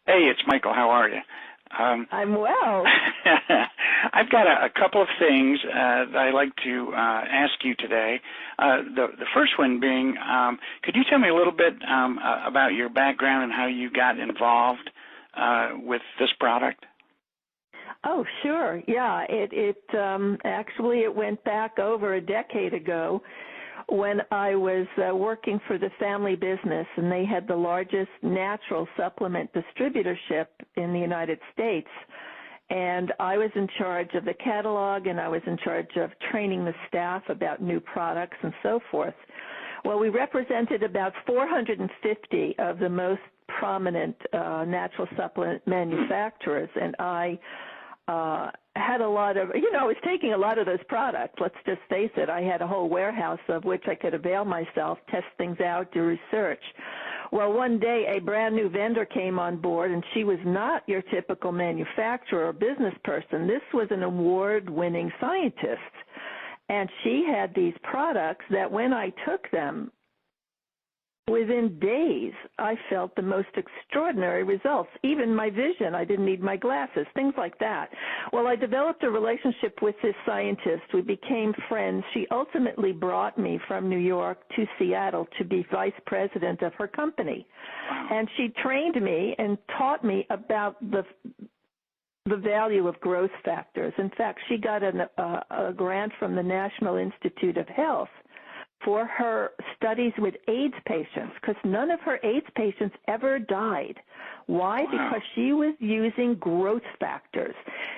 Hey, it's Michael. How are you? I'm well. I've got a couple of things that I'd like to ask you today. The first one being, could you tell me a little bit about your background and how you got involved with this product? Oh, sure. Yeah, it actually it went back over a decade ago when I was working for the family business, and they had the largest natural supplement distributorship in the United States. And I was in charge of the catalog, and I was in charge of training the staff about new products and so forth. Well, we represented about 450 of the most prominent natural supplement manufacturers, and I had a lot of, I was taking a lot of those products. Let's just face it. I had a whole warehouse of which I could avail myself, test things out, do research. Well, one day a brand new vendor came on board, and she was not your typical manufacturer or business person. This was an award-winning scientist, and she had these products that when I took them, within days, I felt the most extraordinary results. Even my vision, I didn't need my glasses, things like that. Well, I developed a relationship with this scientist. We became friends. She ultimately brought me from New York to Seattle to be vice president of her company. And she trained me and taught me about the value of growth factors. In fact, she got a grant from the National Institute of Health for her studies with AIDS patients, because none of her AIDS patients ever died. Why? Wow. Because she was using growth factors.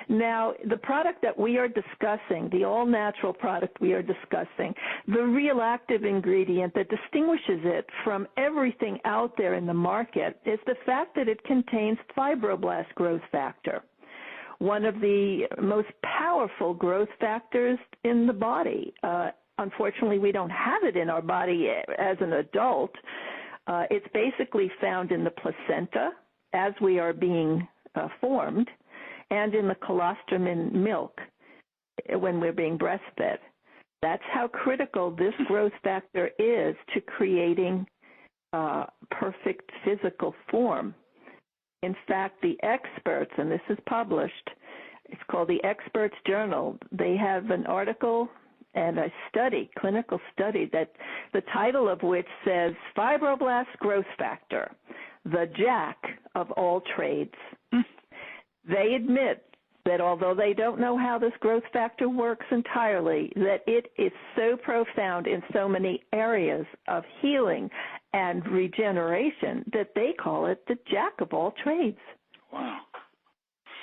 Now, the product that we are discussing, the all-natural product we are discussing, the real active ingredient that distinguishes it from everything out there in the market is the fact that it contains fibroblast growth factor, one of the most powerful growth factors in the body. Unfortunately, we don't have it in our body as an adult. It's basically found in the placenta as we are being formed, and in the colostrum in milk when we're being breastfed. That's how critical this growth factor is to creating perfect physical form. In fact, the experts, and this is published, it's called the Experts Journal. They have an article and a study, clinical study, that the title of which says Fibroblast Growth Factor, the jack of all trades. They admit that although they don't know how this growth factor works entirely, that it is so profound in so many areas of healing and regeneration that they call it the jack of all trades. Wow.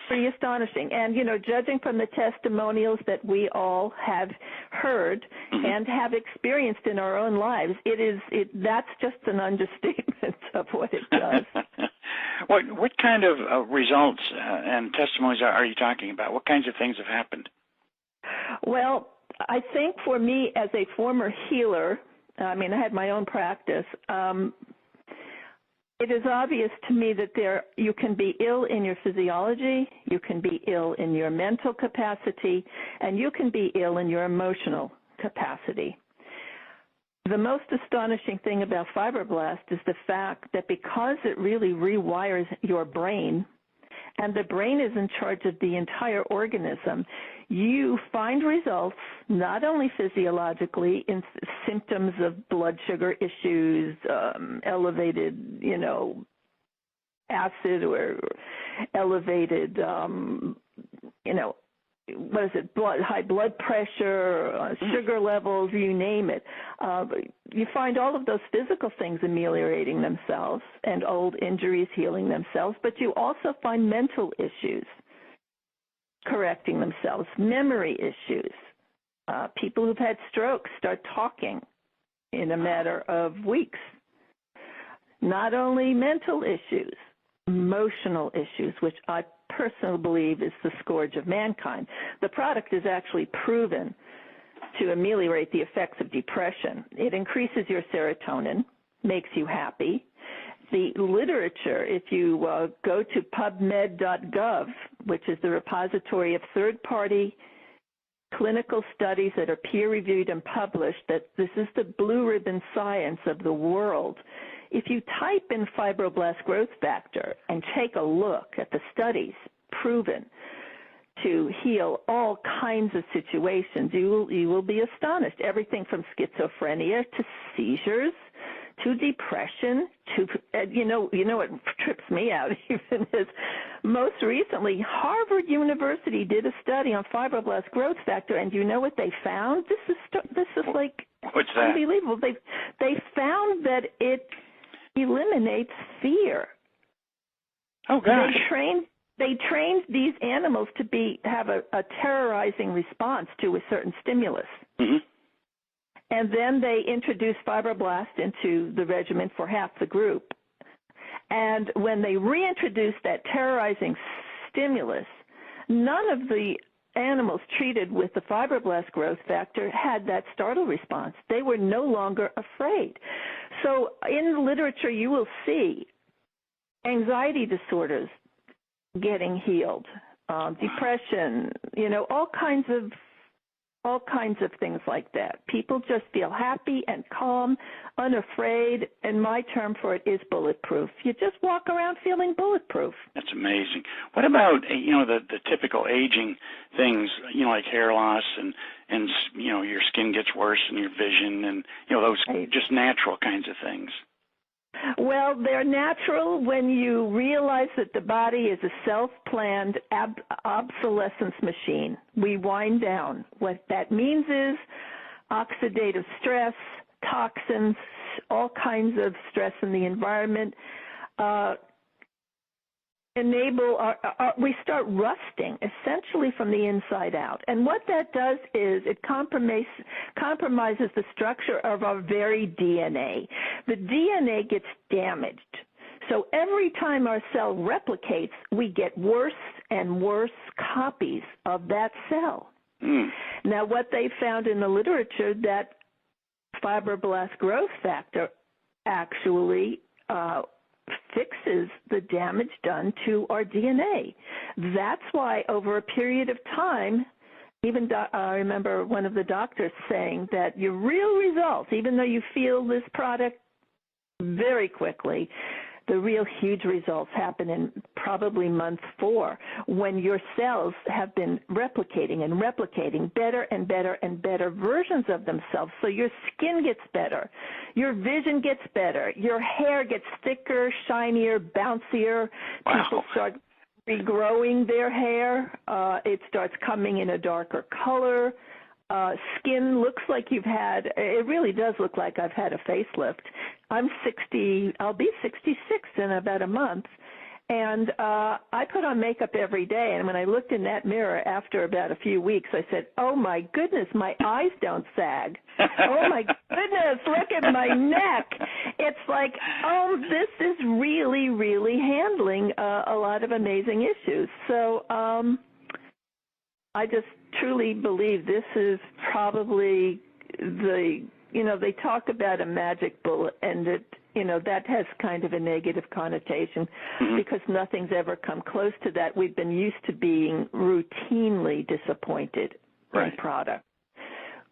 Pretty astonishing. And, judging from the testimonials that we all have heard and have experienced in our own lives, that's just an understatement of what it does. What kind of results and testimonies are you talking about? What kinds of things have happened? Well, I think for me as a former healer, I had my own practice, it is obvious to me that you can be ill in your physiology, you can be ill in your mental capacity, and you can be ill in your emotional capacity. The most astonishing thing about fibroblast is the fact that because it really rewires your brain, and the brain is in charge of the entire organism, you find results not only physiologically in symptoms of blood sugar issues, elevated, acid or elevated, high blood pressure, sugar levels, you name it. You find all of those physical things ameliorating themselves and old injuries healing themselves, but you also find mental issues correcting themselves, memory issues. People who've had strokes start talking in a matter of weeks. Not only mental issues, emotional issues, which I personally believe is the scourge of mankind. The product is actually proven to ameliorate the effects of depression. It increases your serotonin, makes you happy. The literature, if you go to pubmed.gov, which is the repository of third-party clinical studies that are peer-reviewed and published, that this is the blue ribbon science of the world. if you type in fibroblast growth factor and take a look at the studies proven to heal all kinds of situations, you will be astonished. Everything from schizophrenia to seizures to depression to you know what trips me out even is most recently Harvard University did a study on fibroblast growth factor, and you know what they found? This is like What's that? Unbelievable. They found that it eliminates fear. Oh gosh. They trained these animals to have a terrorizing response to a certain stimulus. Mm-hmm. And then they introduced fibroblast into the regimen for half the group. And when they reintroduced that terrorizing stimulus, none of the animals treated with the fibroblast growth factor had that startle response. They were no longer afraid. So in the literature, you will see anxiety disorders getting healed, depression, all kinds of things like that. People just feel happy and calm, unafraid, and my term for it is bulletproof. You just walk around feeling bulletproof. That's amazing. What about, the typical aging things, like hair loss and your skin gets worse and your vision and, those just natural kinds of things? Well, they're natural when you realize that the body is a self-planned obsolescence machine. We wind down. What that means is oxidative stress, toxins, all kinds of stress in the environment we start rusting essentially from the inside out. And what that does is it compromises the structure of our very DNA. The DNA gets damaged. So every time our cell replicates, we get worse and worse copies of that cell. Now, what they found in the literature, that fibroblast growth factor actually fixes the damage done to our DNA. That's why over a period of time, even I remember one of the doctors saying that your real results, even though you feel this product very quickly, the real huge results happen in probably month 4 when your cells have been replicating and replicating better and better and better versions of themselves. So your skin gets better, your vision gets better, your hair gets thicker, shinier, bouncier. Wow. People start regrowing their hair. It starts coming in a darker color. Skin looks like it really does look like I've had a facelift. I'm 60, I'll be 66 in about a month, and I put on makeup every day, and when I looked in that mirror after about a few weeks, I said, oh my goodness, my eyes don't sag. Oh my goodness, look at my neck. It's like, this is really, really handling a lot of amazing issues. So I just truly believe this is probably they talk about a magic bullet, and that has kind of a negative connotation because nothing's ever come close to that. We've been used to being routinely disappointed in products.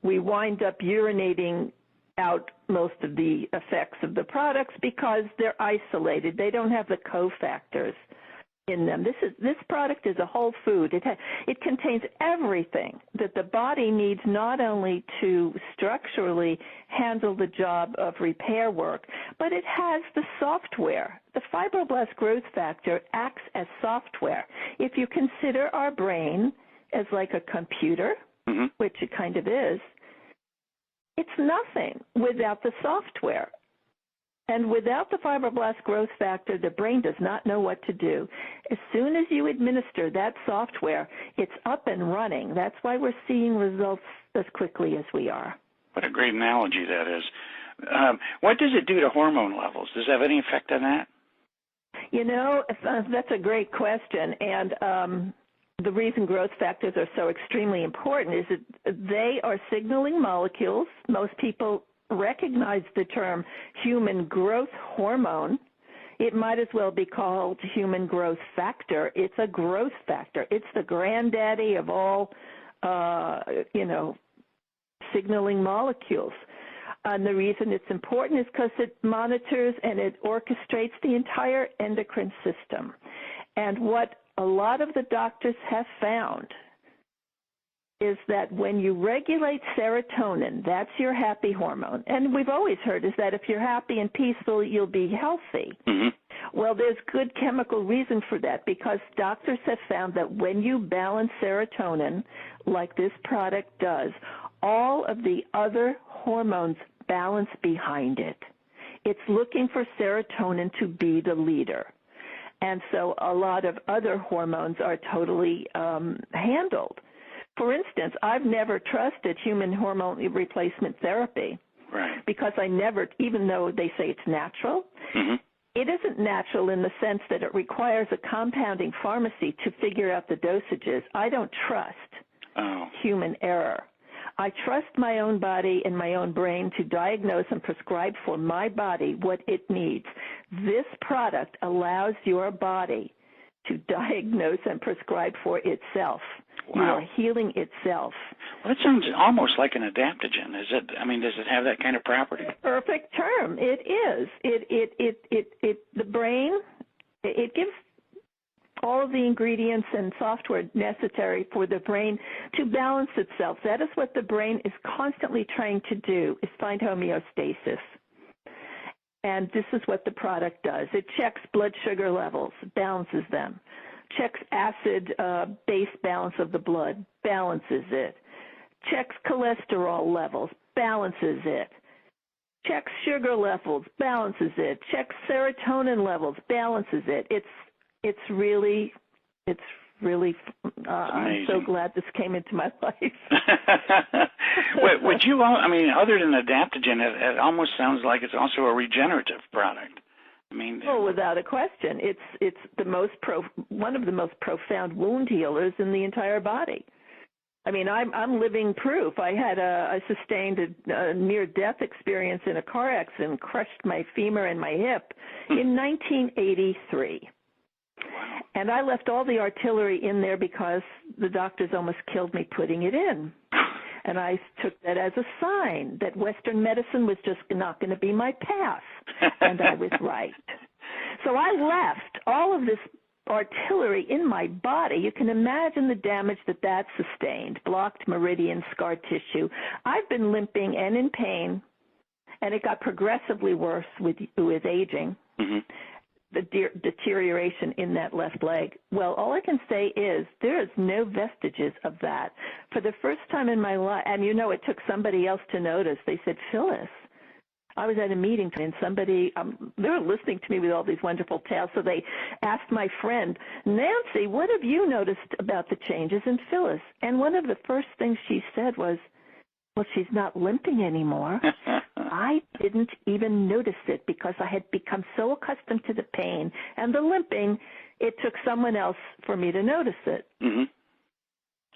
We wind up urinating out most of the effects of the products because they're isolated. They don't have the cofactors in them. This product is a whole food. It contains everything that the body needs, not only to structurally handle the job of repair work, but it has the software. The fibroblast growth factor acts as software. If you consider our brain as like a computer, which it kind of is, it's nothing without the software. And without the fibroblast growth factor, the brain does not know what to do. As soon as you administer that software, it's up and running. That's why we're seeing results as quickly as we are. What a great analogy that is. What does it do to hormone levels? Does it have any effect on that? That's a great question. And the reason growth factors are so extremely important is that they are signaling molecules. Most people recognize the term human growth hormone. It might as well be called human growth factor. It's a growth factor. It's the granddaddy of all, signaling molecules. And the reason it's important is because it monitors and it orchestrates the entire endocrine system. And what a lot of the doctors have found is that when you regulate serotonin, that's your happy hormone. And we've always heard is that if you're happy and peaceful, you'll be healthy. Mm-hmm. Well, there's good chemical reason for that because doctors have found that when you balance serotonin, like this product does, all of the other hormones balance behind it. It's looking for serotonin to be the leader. And so a lot of other hormones are totally handled. For instance, I've never trusted human hormone replacement therapy. Right. Because I never, even though they say it's natural, mm-hmm. It isn't natural in the sense that it requires a compounding pharmacy to figure out the dosages. I don't trust human error. I trust my own body and my own brain to diagnose and prescribe for my body what it needs. This product allows your body to diagnose and prescribe for itself. Wow. You are healing itself. Well, that sounds almost like an adaptogen. Does it have that kind of property? Perfect term. It is. The brain, it gives all of the ingredients and software necessary for the brain to balance itself. That is what the brain is constantly trying to do, is find homeostasis. And this is what the product does. It checks blood sugar levels, balances them. Checks acid-base balance of the blood, balances it. Checks cholesterol levels, balances it. Checks sugar levels, balances it. Checks serotonin levels, balances it. It's really I'm so glad this came into my life. Would you, other than adaptogen, it almost sounds like it's also a regenerative product. Without a question, it's one of the most profound wound healers in the entire body. I'm living proof. I had I sustained a near-death experience in a car accident, crushed my femur and my hip in 1983. Wow. And I left all the artillery in there because the doctors almost killed me putting it in. And I took that as a sign that Western medicine was just not going to be my path. And I was right. So I left all of this artillery in my body. You can imagine the damage that sustained, blocked meridian, scar tissue. I've been limping and in pain, and it got progressively worse with aging. Mm-hmm. The deterioration in that left leg. Well, all I can say is there is no vestiges of that. For the first time in my life, and it took somebody else to notice. They said, Phyllis, I was at a meeting and somebody, they were listening to me with all these wonderful tales, so they asked my friend, Nancy, what have you noticed about the changes in Phyllis? And one of the first things she said was, well, she's not limping anymore. I didn't even notice it because I had become so accustomed to the pain and the limping, it took someone else for me to notice it. Mm-hmm.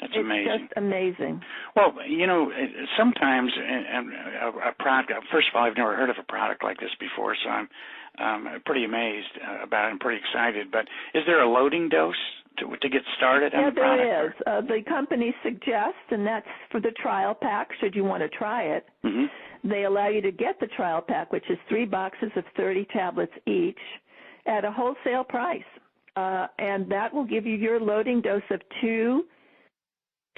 That's amazing. It's just amazing. Well, sometimes a product, first of all, I've never heard of a product like this before, so I'm pretty amazed about it and pretty excited. But is there a loading dose to get started on the product? Yeah, there is. The company suggests, and that's for the trial pack, should you want to try it. Mm-hmm. They allow you to get the trial pack, which is 3 boxes of 30 tablets each at a wholesale price. And that will give you your loading dose of 2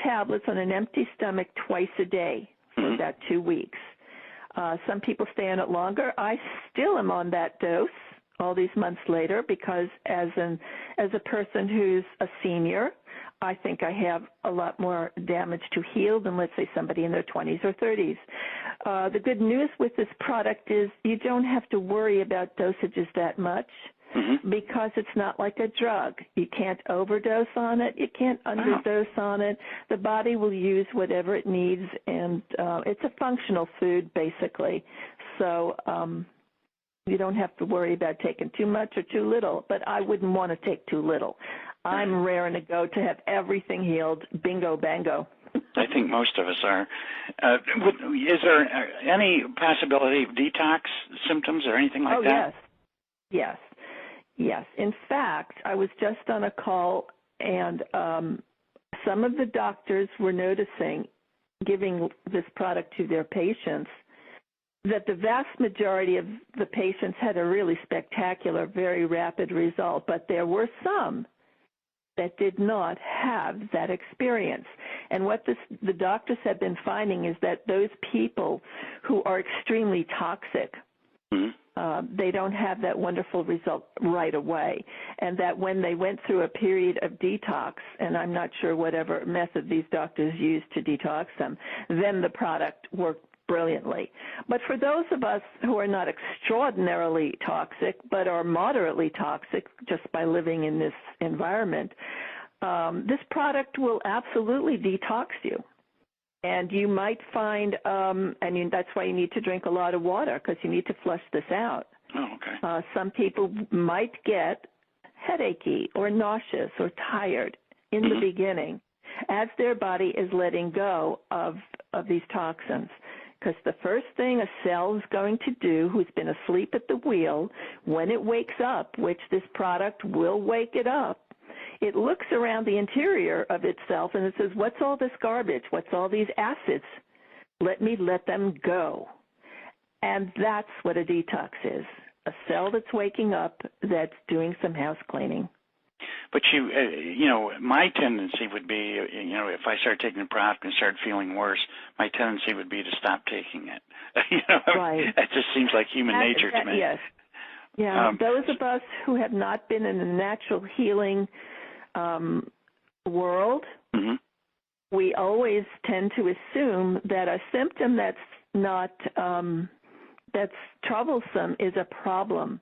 tablets on an empty stomach twice a day for about 2 weeks. Some people stay on it longer. I still am on that dose all these months later because as a person who's a senior, I think I have a lot more damage to heal than, let's say, somebody in their 20s or 30s. The good news with this product is you don't have to worry about dosages that much. Mm-hmm. Because it's not like a drug. You can't overdose on it. You can't underdose on it. The body will use whatever it needs, and it's a functional food, basically. So you don't have to worry about taking too much or too little, but I wouldn't want to take too little. I'm raring to go to have everything healed. Bingo, bango. I think most of us are. Is there any possibility of detox symptoms or anything like that? Yes. In fact, I was just on a call, and some of the doctors were noticing, giving this product to their patients, that the vast majority of the patients had a really spectacular, very rapid result, but there were some that did not have that experience. And what the doctors have been finding is that those people who are extremely toxic, they don't have that wonderful result right away. And that when they went through a period of detox, and I'm not sure whatever method these doctors used to detox them, then the product worked brilliantly. But for those of us who are not extraordinarily toxic, but are moderately toxic just by living in this environment, this product will absolutely detox you. And you might find, that's why you need to drink a lot of water, because you need to flush this out. Oh, okay. Some people might get headachy or nauseous or tired in the beginning as their body is letting go of these toxins. Because the first thing a cell is going to do, who's been asleep at the wheel, when it wakes up, which this product will wake it up, it looks around the interior of itself and it says, what's all this garbage? What's all these acids? Let me let them go. And that's what a detox is, a cell that's waking up that's doing some house cleaning. But my tendency would be, if I start taking the product and start feeling worse, my tendency would be to stop taking it. Right. That just seems like human nature to me. Yes. Yeah. Those of us who have not been in a natural healing world, we always tend to assume that a symptom that's not that's troublesome is a problem.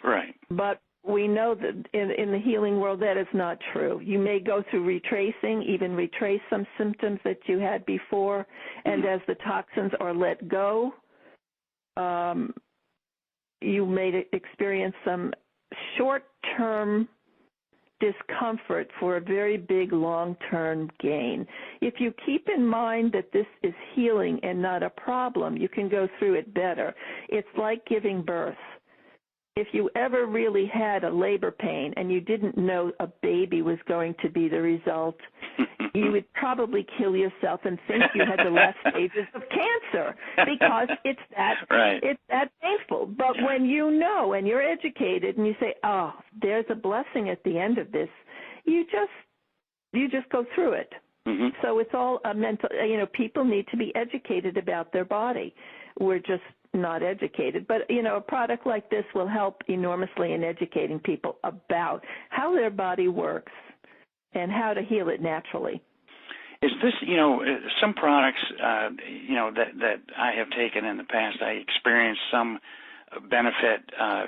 Right. But we know that in the healing world that is not true. You may go through even retrace some symptoms that you had before, and as the toxins are let go, you may experience some short-term discomfort for a very big long-term gain. If you keep in mind that this is healing and not a problem, you can go through it better. It's like giving birth. If you ever really had a labor pain and you didn't know a baby was going to be the result, you would probably kill yourself and think you had the last stages of cancer because it's that painful. But when you know and you're educated and you say, oh, there's a blessing at the end of this, you just go through it. So it's all a mental, people need to be educated about their body. We're just not educated. But, a product like this will help enormously in educating people about how their body works and how to heal it naturally. Is this, some products, that I have taken in the past, I experienced some benefit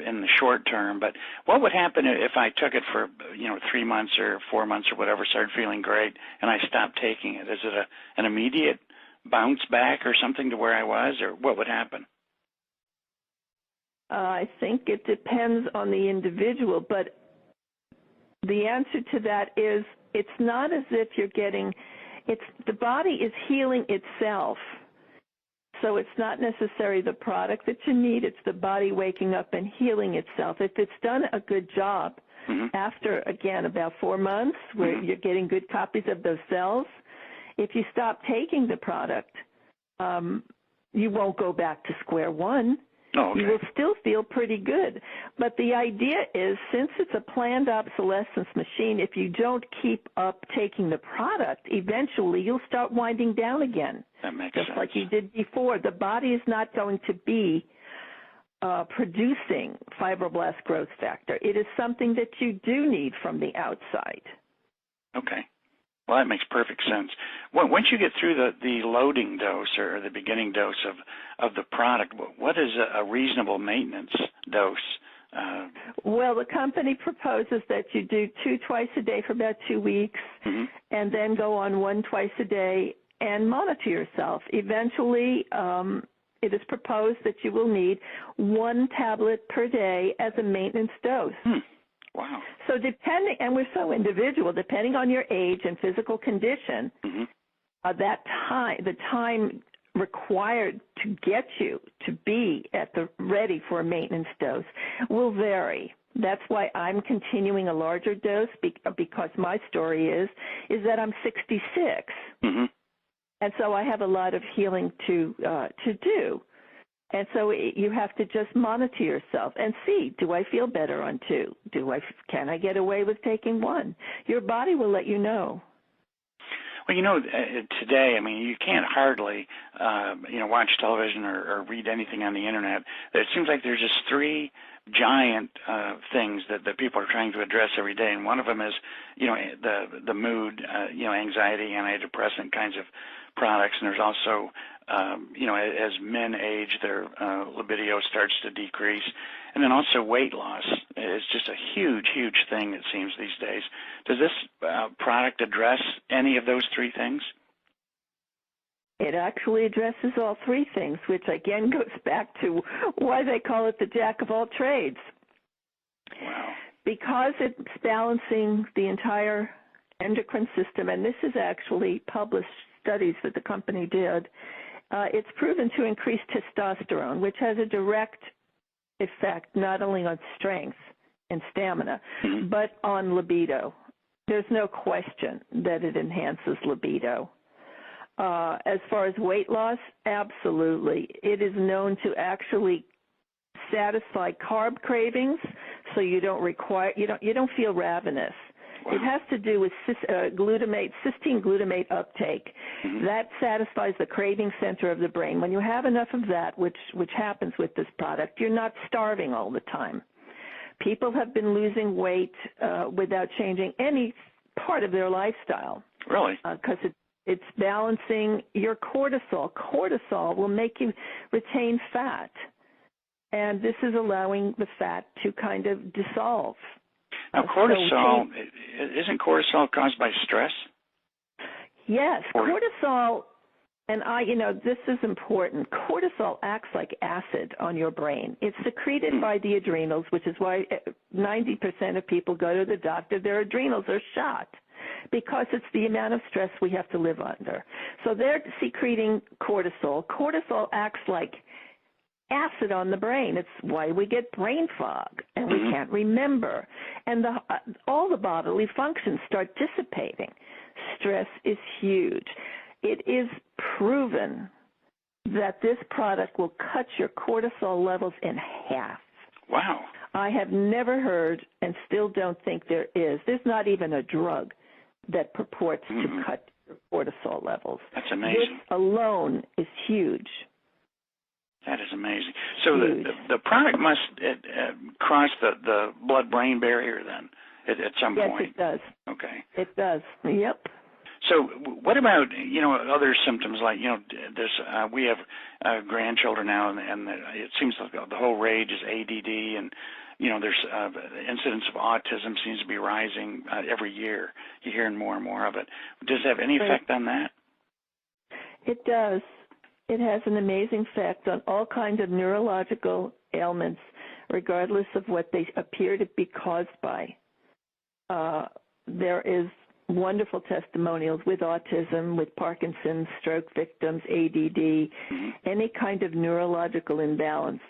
in the short term, but what would happen if I took it for, 3 months or 4 months or whatever, started feeling great, and I stopped taking it? Is it an immediate bounce back or something to where I was, or what would happen? I think it depends on the individual, but the answer to that is it's not as if the body is healing itself. So it's not necessarily the product that you need, it's the body waking up and healing itself. If it's done a good job after, again, about 4 months where you're getting good copies of those cells, if you stop taking the product, you won't go back to square one. Oh, okay. You will still feel pretty good. But the idea is, since it's a planned obsolescence machine, if you don't keep up taking the product, eventually you'll start winding down again. That makes sense. Just like you did before. The body is not going to be producing fibroblast growth factor. It is something that you do need from the outside. Okay. Well, that makes perfect sense. Once you get through the loading dose or the beginning dose of the product, what is a reasonable maintenance dose? Well, the company proposes that you do 2 twice a day for about 2 weeks, and then go on 1 twice a day and monitor yourself. Eventually, it is proposed that you will need 1 tablet per day as a maintenance dose. Wow. So and we're so individual, depending on your age and physical condition, the time required to get you to be ready for a maintenance dose will vary. That's why I'm continuing a larger dose because my story is that I'm 66. And so I have a lot of healing to do. And so you have to just monitor yourself and see, do I feel better on 2? Can I get away with taking 1? Your body will let you know. Well, today, I mean, you can't hardly, watch television or read anything on the Internet. It seems like there's just 3 giant things that people are trying to address every day, and one of them is, the mood, anxiety, antidepressant kinds of products, and there's also, as men age, their libido starts to decrease, and then also weight loss is just a huge, huge thing, it seems, these days. Does this product address any of those 3 things? It actually addresses all 3 things, which again goes back to why they call it the jack of all trades. Wow. Because it's balancing the entire endocrine system, and this is actually published studies that the company did, it's proven to increase testosterone, which has a direct effect not only on strength and stamina, but on libido. There's no question that it enhances libido. As far as weight loss, absolutely. It is known to actually satisfy carb cravings, so you don't feel ravenous. Wow. It has to do with cysteine glutamate uptake. That satisfies the craving center of the brain. When you have enough of that, which happens with this product, you're not starving all the time. People have been losing weight without changing any part of their lifestyle. Really? Because it's balancing your cortisol. Cortisol will make you retain fat, and this is allowing the fat to kind of dissolve. Now, cortisol, isn't cortisol caused by stress? Yes, cortisol, and this is important. Cortisol acts like acid on your brain. It's secreted by the adrenals, which is why 90% of people go to the doctor. Their adrenals are shot because it's the amount of stress we have to live under. So they're secreting cortisol. Cortisol acts like acid on the brain. It's why we get brain fog and we can't remember. And all the bodily functions start dissipating. Stress is huge. It is proven that this product will cut your cortisol levels in half. Wow. I have never heard and still don't think there is. There's not even a drug that purports to cut your cortisol levels. That's amazing. This alone is huge. That is amazing. So the product must cross the blood-brain barrier then at some point? Yes, it does. Okay. It does. Yep. So what about, other symptoms like, we have grandchildren now, and it seems like the whole rage is ADD, and, there's incidence of autism seems to be rising every year. You're hearing more and more of it. Does it have any effect on that? It does. It has an amazing effect on all kinds of neurological ailments, regardless of what they appear to be caused by. There is wonderful testimonials with autism, with Parkinson's, stroke victims, ADD, any kind of neurological imbalance.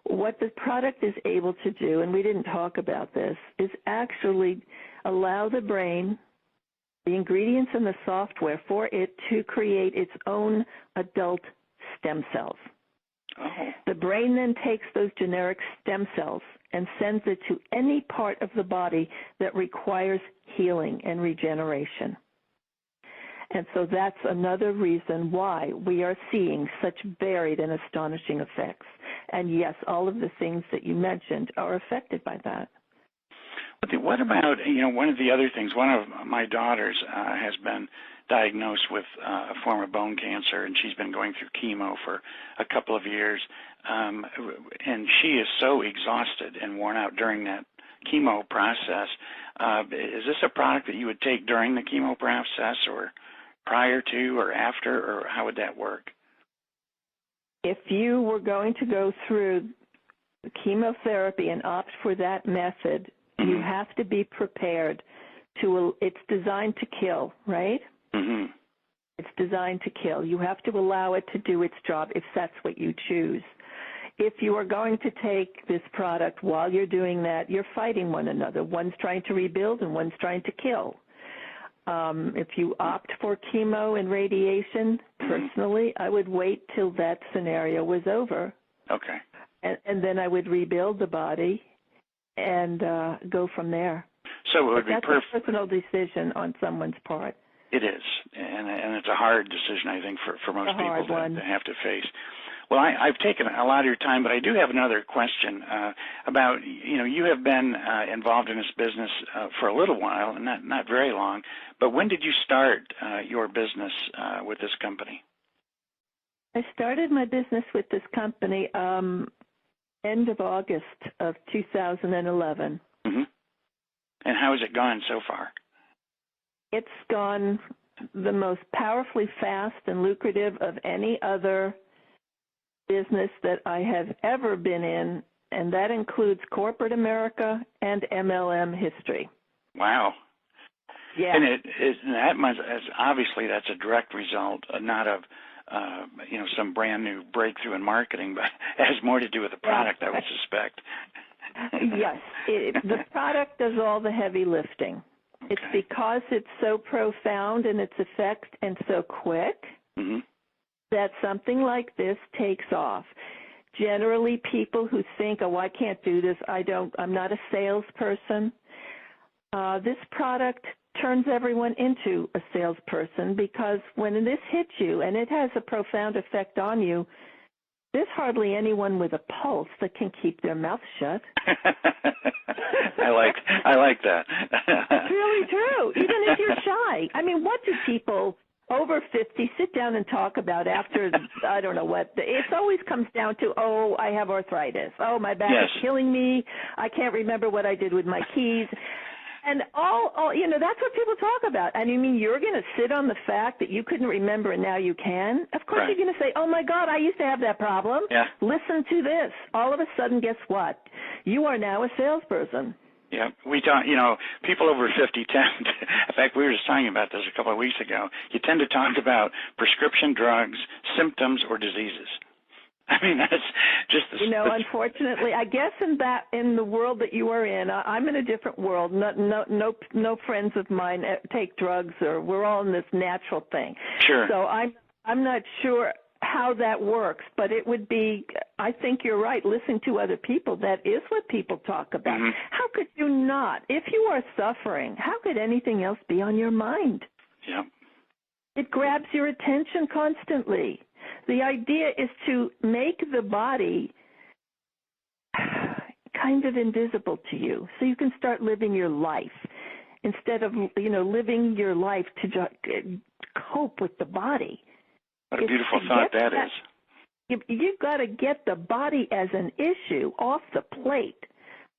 What the product is able to do, and we didn't talk about this, is actually allow the brain, the ingredients in the software for it to create its own adult stem cells. Oh. The brain then takes those generic stem cells and sends it to any part of the body that requires healing and regeneration. And so that's another reason why we are seeing such varied and astonishing effects. And yes, all of the things that you mentioned are affected by that. What about, one of the other things, one of my daughters has been diagnosed with a form of bone cancer, and she's been going through chemo for a couple of years, and she is so exhausted and worn out during that chemo process. Is this a product that you would take during the chemo process or prior to or after, or how would that work? If you were going to go through chemotherapy and opt for that method, you have to be prepared it's designed to kill, right? Mm-hmm. It's designed to kill. You have to allow it to do its job if that's what you choose. If you are going to take this product while you're doing that, you're fighting one another. One's trying to rebuild and one's trying to kill. If you opt for chemo and radiation, personally, I would wait till that scenario was over Okay. And then I would rebuild the body and go from there. So it would be That's a personal decision on someone's part. It is, and it's a hard decision, I think, for most people to have to face. Well, I've taken a lot of your time, but I do have another question about, you have been involved in this business for a little while, and not very long, but when did you start your business with this company? I started my business with this company end of August of 2011. Mm-hmm. And how has it gone so far? It's gone the most powerfully fast and lucrative of any other business that I have ever been in, and that includes corporate America and MLM history. Wow. Yeah. And obviously that's a direct result, not of some brand new breakthrough in marketing, but it has more to do with the product, I would suspect. Yes. The product does all the heavy lifting. Okay. It's because it's so profound in its effect and so quick that something like this takes off. Generally, people who think, oh, I can't do this, I'm not a salesperson. This product turns everyone into a salesperson, because when this hits you, and it has a profound effect on you, there's hardly anyone with a pulse that can keep their mouth shut. I like that. It's really true, even if you're shy. I mean, what do people over 50 sit down and talk about after, I don't know what, it always comes down to, oh, I have arthritis. Oh, my back is killing me. I can't remember what I did with my keys. And that's what people talk about. And you mean you're going to sit on the fact that you couldn't remember and now you can? Of course You're going to say, oh, my God, I used to have that problem. Yeah. Listen to this. All of a sudden, guess what? You are now a salesperson. Yeah, we talk, people over 50 tend, in fact, we were just talking about this a couple of weeks ago, you tend to talk about prescription drugs, symptoms, or diseases. I mean, that's just unfortunately, I guess in the world that you are in, I'm in a different world. No friends of mine take drugs, or we're all in this natural thing. Sure. So I'm not sure how that works, but it would be, I think you're right, listening to other people, that is what people talk about. Mm-hmm. How could you not? If you are suffering, how could anything else be on your mind? Yeah. It grabs your attention constantly. The idea is to make the body kind of invisible to you, so you can start living your life instead of, living your life to cope with the body. What a beautiful thought that is. You've got to get the body as an issue off the plate.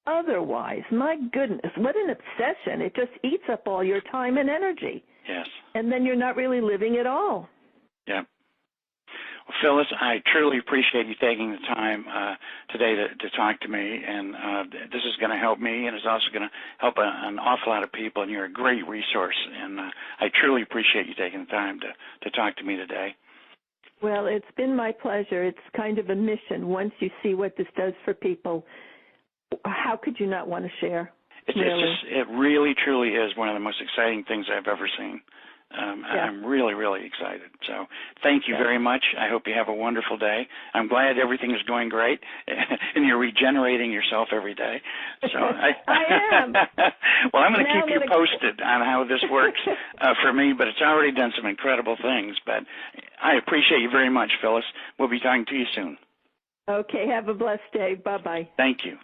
Otherwise, my goodness, what an obsession. It just eats up all your time and energy. Yes. And then you're not really living at all. Yeah. Well, Phyllis, I truly appreciate you taking the time today to talk to me, and this is going to help me, and it's also going to help an awful lot of people, and you're a great resource, and I truly appreciate you taking the time to talk to me today. Well, it's been my pleasure. It's kind of a mission. Once you see what this does for people, how could you not want to share? It really, truly is one of the most exciting things I've ever seen. I'm really, really excited. So thank you very much. I hope you have a wonderful day. I'm glad everything is going great, and you're regenerating yourself every day. So I am. Well, I'm going to keep you posted on how this works for me, but it's already done some incredible things. But I appreciate you very much, Phyllis. We'll be talking to you soon. Okay. Have a blessed day. Bye-bye. Thank you.